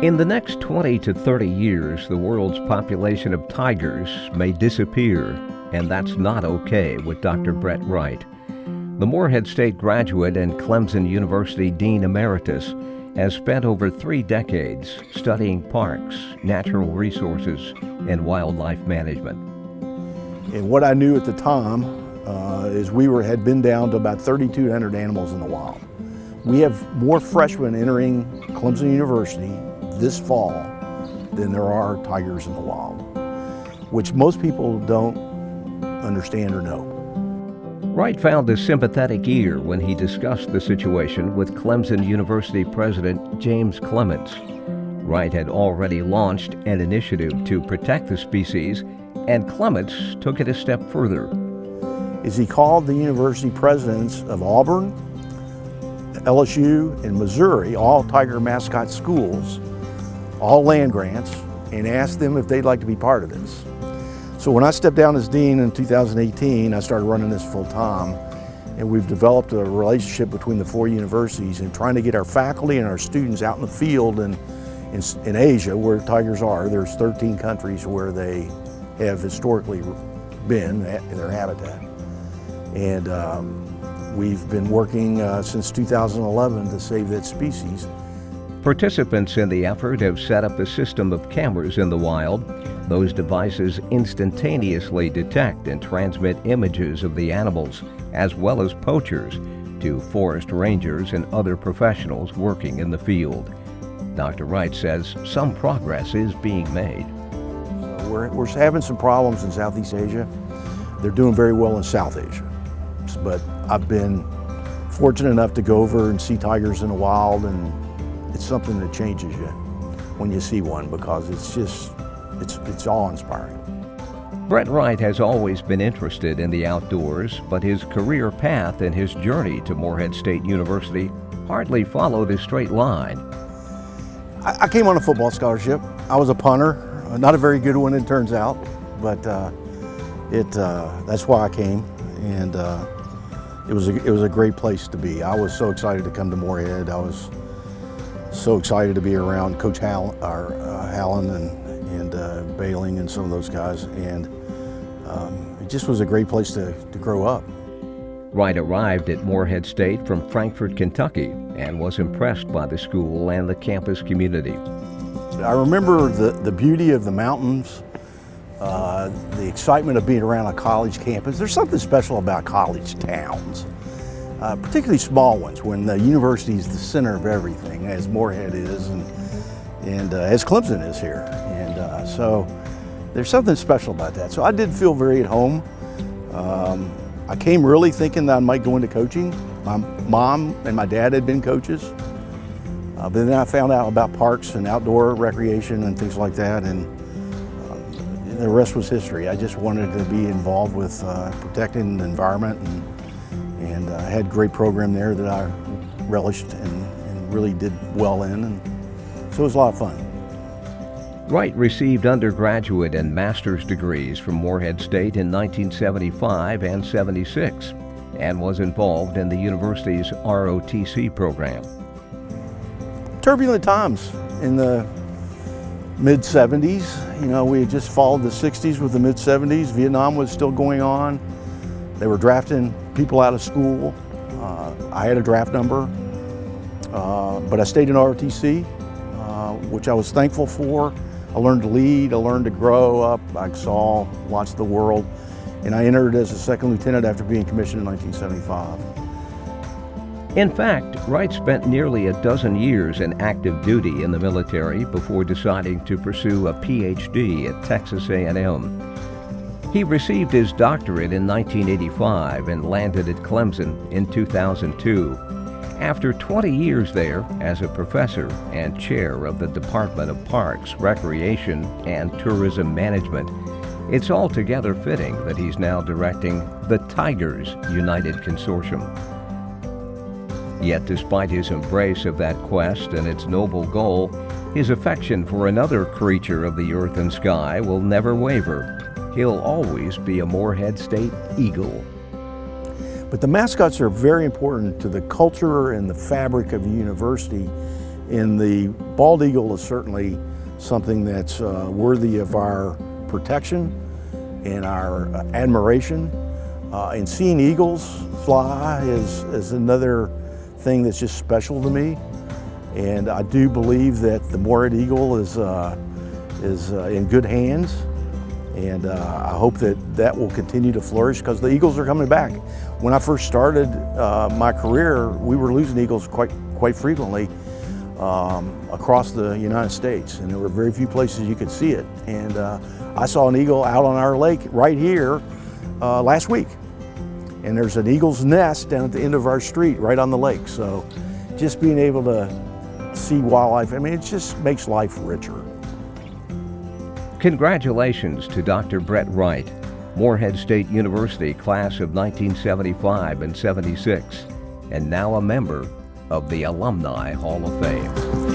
In the next 20 to 30 years, the world's population of tigers may disappear, and that's not okay with Dr. Brett Wright. The Morehead State graduate and Clemson University Dean Emeritus has spent over 3 decades studying parks, natural resources, and wildlife management. And what I knew at the time is we had been down to about 3,200 animals in the wild. We have more freshmen entering Clemson University this fall than there are tigers in the wild, which most people don't understand or know. Wright found a sympathetic ear when he discussed the situation with Clemson University President James Clements. Wright had already launched an initiative to protect the species, and Clements took it a step further. He called the university presidents of Auburn, LSU, and Missouri, all tiger mascot schools, all land grants, and asked them if they'd like to be part of this. So when I stepped down as dean in 2018, I started running this full time, and we've developed a relationship between the 4 universities and trying to get our faculty and our students out in the field and in Asia where tigers are. There's 13 countries where they have historically been in their habitat. And we've been working since 2011 to save that species. Participants in the effort have set up a system of cameras in the wild. Those devices instantaneously detect and transmit images of the animals, as well as poachers, to forest rangers and other professionals working in the field. Dr. Wright says some progress is being made. We're having some problems in Southeast Asia. They're doing very well in South Asia. But I've been fortunate enough to go over and see tigers in the wild, and it's something that changes you when you see one, because it's awe-inspiring. Brett Wright has always been interested in the outdoors, but his career path and his journey to Morehead State University hardly followed a straight line. I came on a football scholarship. I was a punter, not a very good one it turns out, but that's why I came, and it was a great place to be. I was so excited to come to Morehead. I was so excited to be around Coach Hallen and Bailing and some of those guys, and it just was a great place to grow up. Wright arrived at Morehead State from Frankfort, Kentucky, and was impressed by the school and the campus community. I remember the beauty of the mountains, the excitement of being around a college campus. There's something special about college towns, particularly small ones, when the university is the center of everything, as Morehead is, and as Clemson is here. And so there's something special about that. So I did feel very at home. I came really thinking that I might go into coaching. My mom and my dad had been coaches. But then I found out about parks and outdoor recreation and things like that, and the rest was history. I just wanted to be involved with protecting the environment, and I had a great program there that I relished and really did well in, and so it was a lot of fun. Wright received undergraduate and master's degrees from Morehead State in 1975 and 76, and was involved in the university's ROTC program. Turbulent times in the mid-70s. You know, we had just followed the 60s with the mid-70s. Vietnam was still going on. They were drafting people out of school. I had a draft number, but I stayed in ROTC, which I was thankful for. I learned to lead, I learned to grow up, I saw lots of the world, and I entered as a second lieutenant after being commissioned in 1975. In fact, Wright spent nearly a dozen years in active duty in the military before deciding to pursue a PhD at Texas A&M. He received his doctorate in 1985 and landed at Clemson in 2002. After 20 years there as a professor and chair of the Department of Parks, Recreation, and Tourism Management, it's altogether fitting that he's now directing the Tigers United Consortium. Yet despite his embrace of that quest and its noble goal, his affection for another creature of the earth and sky will never waver. He'll always be a Morehead State Eagle. But the mascots are very important to the culture and the fabric of the university, And the bald eagle is certainly something that's worthy of our protection and our admiration. And seeing eagles fly is another thing that's just special to me. And I do believe that the moorhead eagle is in good hands. And I hope that will continue to flourish because the eagles are coming back. When I first started my career, we were losing eagles quite frequently across the United States, and there were very few places you could see it. And I saw an eagle out on our lake right here last week. And there's an eagle's nest down at the end of our street right on the lake. So just being able to see wildlife, I mean, it just makes life richer. Congratulations to Dr. Brett Wright, Morehead State University class of 1975 and 76, and now a member of the Alumni Hall of Fame.